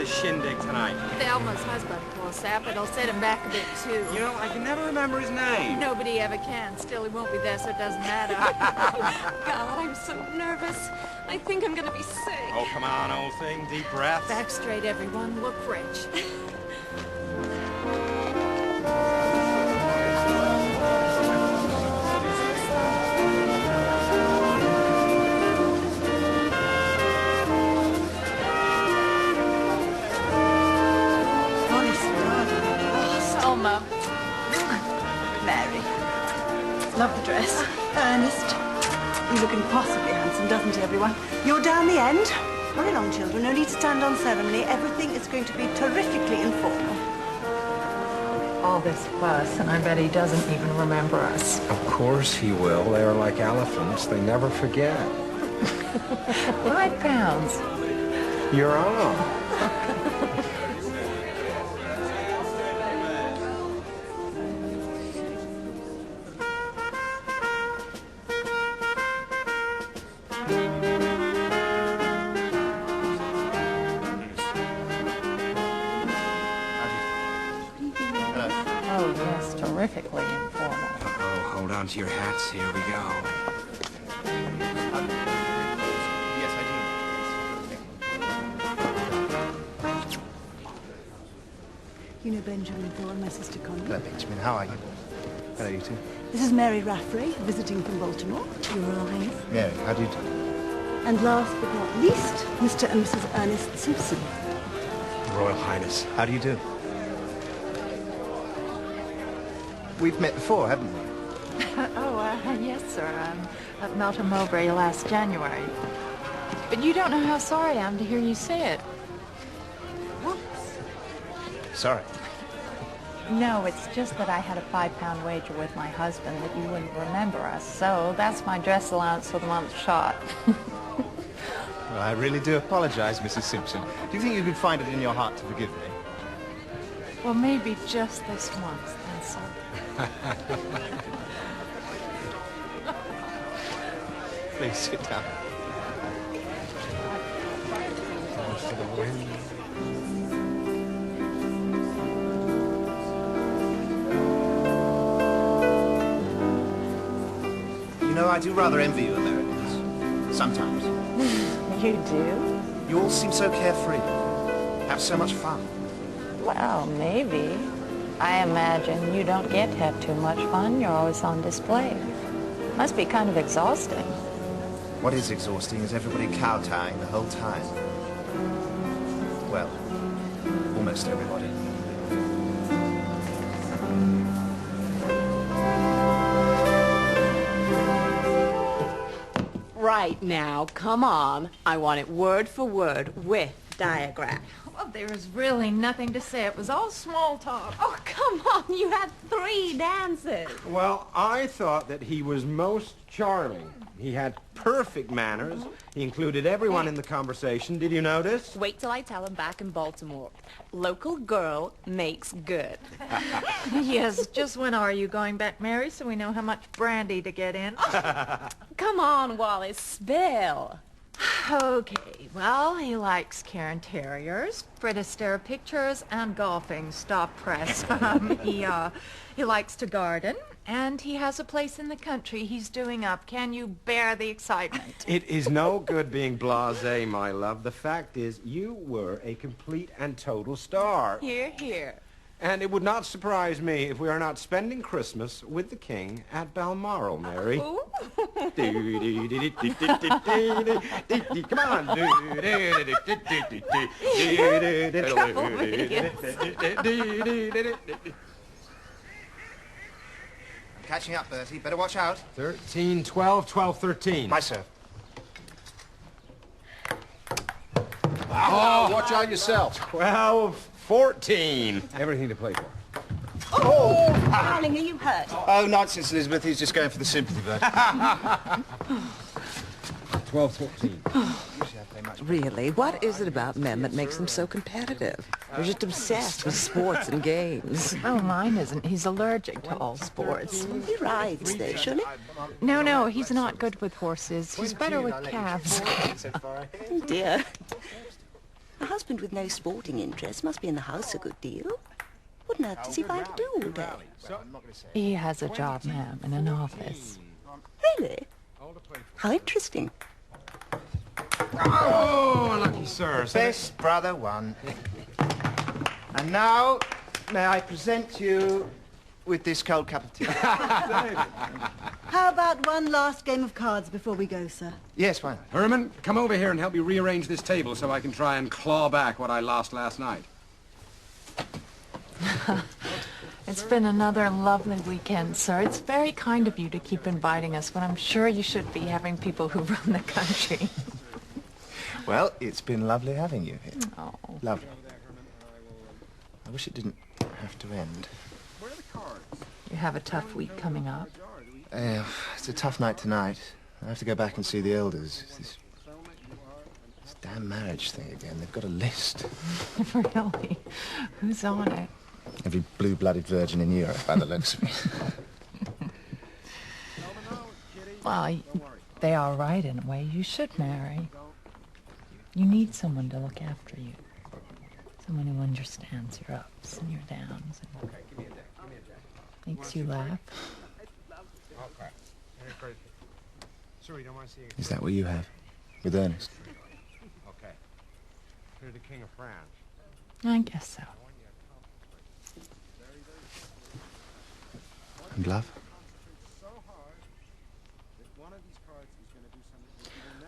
shindig tonight? Thelma's husband, poor sap. It'll set him back a bit, too. You know, I can never remember his name. Nobody ever can. Still, he won't be there, so it doesn't matter. God, I'm so nervous. I think I'm gonna be sick. Oh, come on, old thing. Deep breath. Back straight, everyone. Look rich. Mary. Love the dress. Ernest. He's looking impossibly handsome, doesn't he, everyone? You're down the end. Hurry along, children. No need to stand on ceremony. Everything is going to be terrifically informal. All this fuss, and I bet he doesn't even remember us. Of course he will. They are like elephants. They never forget. 5 pounds. You're on. Oh, yes, terrifically informal. Uh-oh, hold on to your hats. Here we go. Yes, I do. You know Benjamin Thorne, my sister Connie. Hello, Benjamin. How are you? Hello, you two. This is Mary Raffray, visiting from Baltimore. Your Royal Highness. Mary, how do you do? And last but not least, Mr. and Mrs. Ernest Simpson. Royal Highness. How do you do? We've met before, haven't we? Yes, sir. At Melton Mowbray last January. But you don't know how sorry I am to hear you say it. What? Sorry. No, it's just that I had a 5-pound wager with my husband that you wouldn't remember us. So that's my dress allowance for the month's shot. Well, I really do apologize, Mrs. Simpson. Do you think you could find it in your heart to forgive me? Well, maybe just this once, then, sir. Please sit down. For the wind. You know, I do rather envy you Americans. Sometimes. You do? You all seem so carefree. Have so much fun. Well, maybe. I imagine you don't get to have too much fun. You're always on display. Must be kind of exhausting. What is exhausting is everybody kowtowing the whole time. Well, almost everybody. Right now, come on. I want it word for word with diagram. Well, there is really nothing to say. It was all small talk. Oh, come on. You had 3 dances. Well, I thought that he was most charming. He had perfect manners. He included everyone in the conversation. Did you notice? Wait till I tell him back in Baltimore. Local girl makes good. Yes, just when are you going back, Mary, so we know how much brandy to get in? Come on, Wallis, spill. Okay, well, he likes Cairn Terriers, Fred Astaire pictures, and golfing. Stop press. He likes to garden, and he has a place in the country he's doing up. Can you bear the excitement? It is no good being blasé, my love. The fact is, you were a complete and total star. Here, here. And it would not surprise me if we are not spending Christmas with the king at Balmoral, Mary. Ooh. Come on. I'm catching up, Bertie. Better watch out. 13, 12, 12, 13. My serve. Oh, watch out yourself. 12, 14. Everything to play for. Oh, darling, are you hurt? Oh, nonsense, Elizabeth. He's just going for the sympathy vote. 12, 14. Really, what is it about men that makes them so competitive? They're just obsessed with sports and games. Oh, mine isn't. He's allergic to all sports. He rides, though, surely? No, he's not good with horses. He's better with calves. Oh, dear. A husband with no sporting interest must be in the house a good deal. What on earth does he find to do all day? He has a job, ma'am, in an office. Really? How interesting. Oh, lucky sir. Best brother won. And now, may I present you with this cold cup of tea? How about one last game of cards before we go, sir? Yes, why not? Herman, come over here and help me rearrange this table so I can try and claw back what I lost last night. It's been another lovely weekend, sir. It's very kind of you to keep inviting us when I'm sure you should be having people who run the country. Well, it's been lovely having you here. Oh. Lovely. I wish it didn't have to end. You have a tough week coming up. It's a tough night tonight. I have to go back and see the elders. This damn marriage thing again. They've got a list. Really? Who's on it? Every blue-blooded virgin in Europe, by the looks of me. Well, they are right in a way. You should marry. You need someone to look after you. Someone who understands your ups and your downs and makes you laugh. Is that what you have with Ernest? Okay. You're the King of France. I guess so. And love?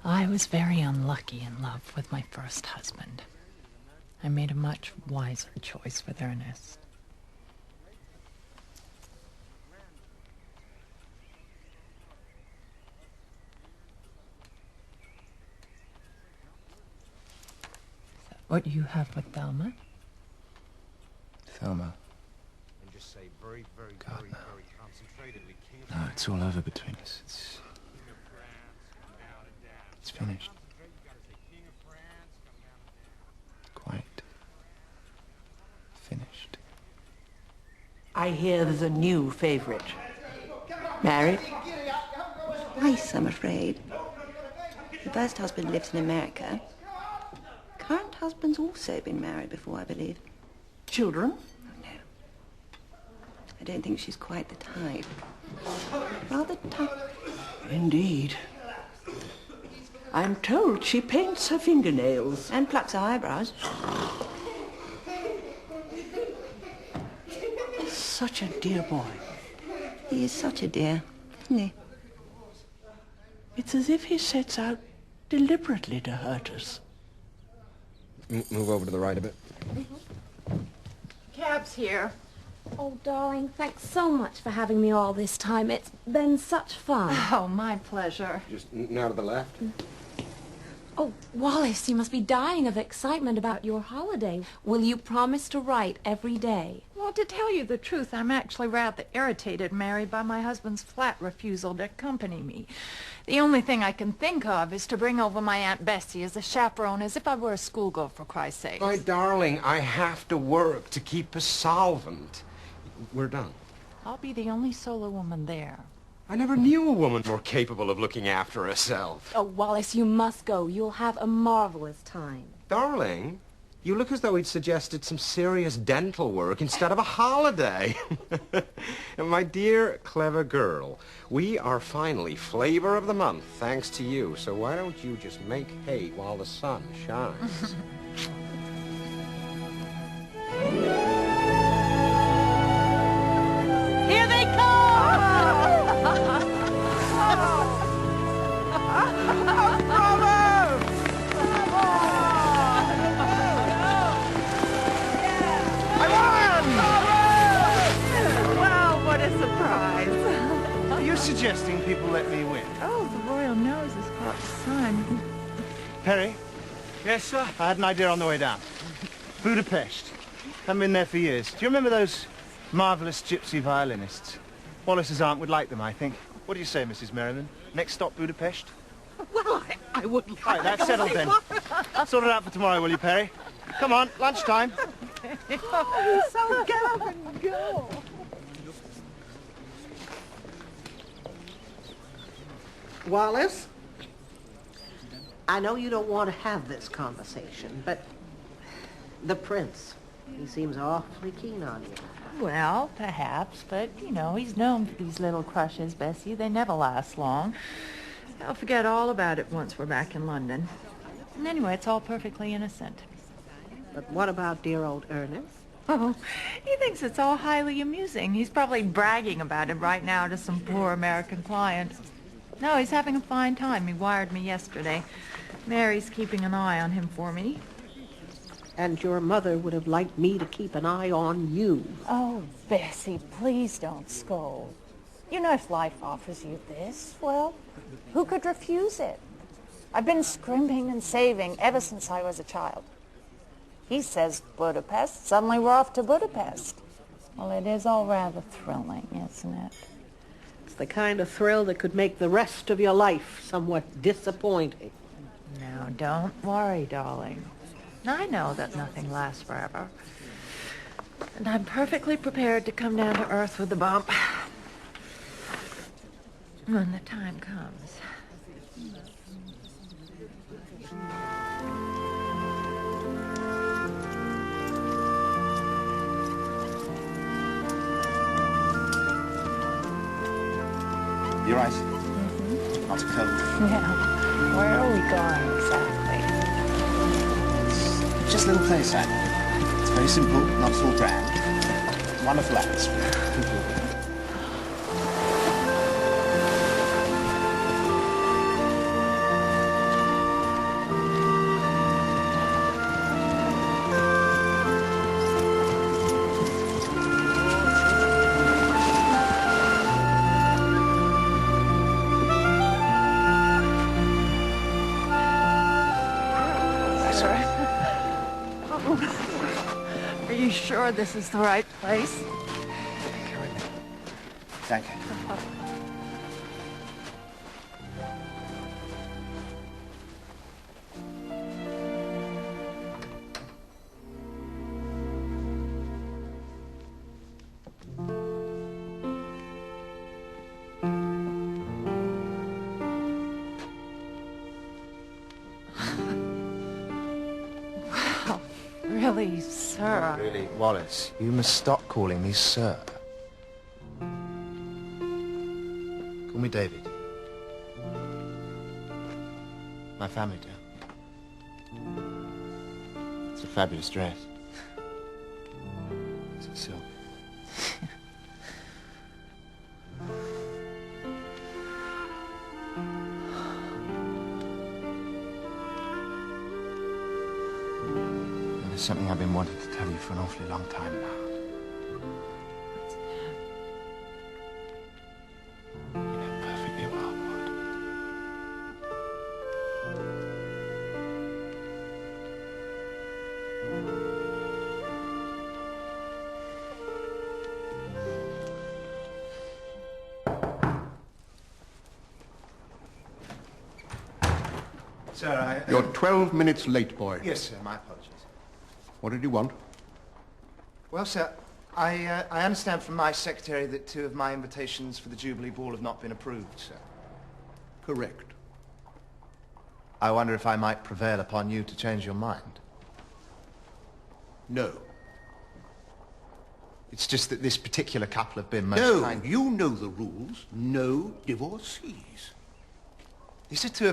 I was very unlucky in love with my first husband. I made a much wiser choice with Ernest. Is that what you have with Thelma? Thelma? And just say very, very, God, very, no. very concentratedly, King of No, it's all over between us. It's finished. Quite finished. I hear there's a new favorite. Married? Twice, I'm afraid. The first husband lives in America. Current husband's also been married before, I believe. Children? Oh, no. I don't think she's quite the type. Rather tough. Indeed. I'm told she paints her fingernails. And plucks her eyebrows. Such a dear boy. He is such a dear, isn't he? It's as if he sets out deliberately to hurt us. Move over to the right a bit. Cab's here. Oh, darling, thanks so much for having me all this time. It's been such fun. Oh, my pleasure. Just now to the left. Oh, Wallis, you must be dying of excitement about your holiday. Will you promise to write every day? Well, to tell you the truth, I'm actually rather irritated, Mary, by my husband's flat refusal to accompany me. The only thing I can think of is to bring over my Aunt Bessie as a chaperone, as if I were a schoolgirl, for Christ's sake. My darling, I have to work to keep us solvent. We're done. I'll be the only solo woman there. I never knew a woman more capable of looking after herself. Oh, Wallis, you must go. You'll have a marvelous time. Darling, you look as though he'd suggested some serious dental work instead of a holiday. My dear, clever girl, we are finally flavor of the month, thanks to you. So why don't you just make hay while the sun shines? Here they come! Well, what a surprise. Are you suggesting people let me win? Oh, the royal nose is hot sun. Perry, Yes, sir? I had an idea on the way down. Budapest. Haven't been there for years. Do you remember those marvellous gypsy violinists? Wallis's aunt would like them, I think. What do you say, Mrs. Merriman? Next stop, Budapest? Well, I wouldn't. Right, that's settled then. Sort it out for tomorrow, will you, Perry? Come on, lunchtime. So get up and go. Wallis, I know you don't want to have this conversation, but The prince. He seems awfully keen on you. Well, perhaps, but, you know, he's known for these little crushes, Bessie. They never last long. I'll forget all about it once we're back in London. And anyway, it's all perfectly innocent. But what about dear old Ernest? Oh, he thinks it's all highly amusing. He's probably bragging about it right now to some poor American client. No, he's having a fine time. He wired me yesterday. Mary's keeping an eye on him for me. And your mother would have liked me to keep an eye on you. Oh, Bessie, please don't scold. You know, if life offers you this, well, who could refuse it? I've been scrimping and saving ever since I was a child. He says Budapest. Suddenly we're off to Budapest. Well, it is all rather thrilling, isn't it? It's the kind of thrill that could make the rest of your life somewhat disappointing. Now, don't worry, darling. I know that nothing lasts forever. And I'm perfectly prepared to come down to earth with a bump when the time comes. You're right. Not cold. Yeah. Where are we going exactly? It's just a little place, Anne. It's very simple, not at all grand. Wonderful atmosphere. Are you sure this is the right place? Thank you. Really, sir. Really, Wallis, you must stop calling me sir. Call me David. My family do. It's a fabulous dress. Is it silk? There's something I've been wanting to tell you for an awfully long time now. You know perfectly well what. Sir, You're 12 minutes late, boy. Yes, sir, my apologies. What did you want? Well, sir, I understand from my secretary that 2 of my invitations for the Jubilee Ball have not been approved, sir. Correct. I wonder if I might prevail upon you to change your mind. No. It's just that this particular couple have been most No, kind. you know the rules. No divorcees. These are 2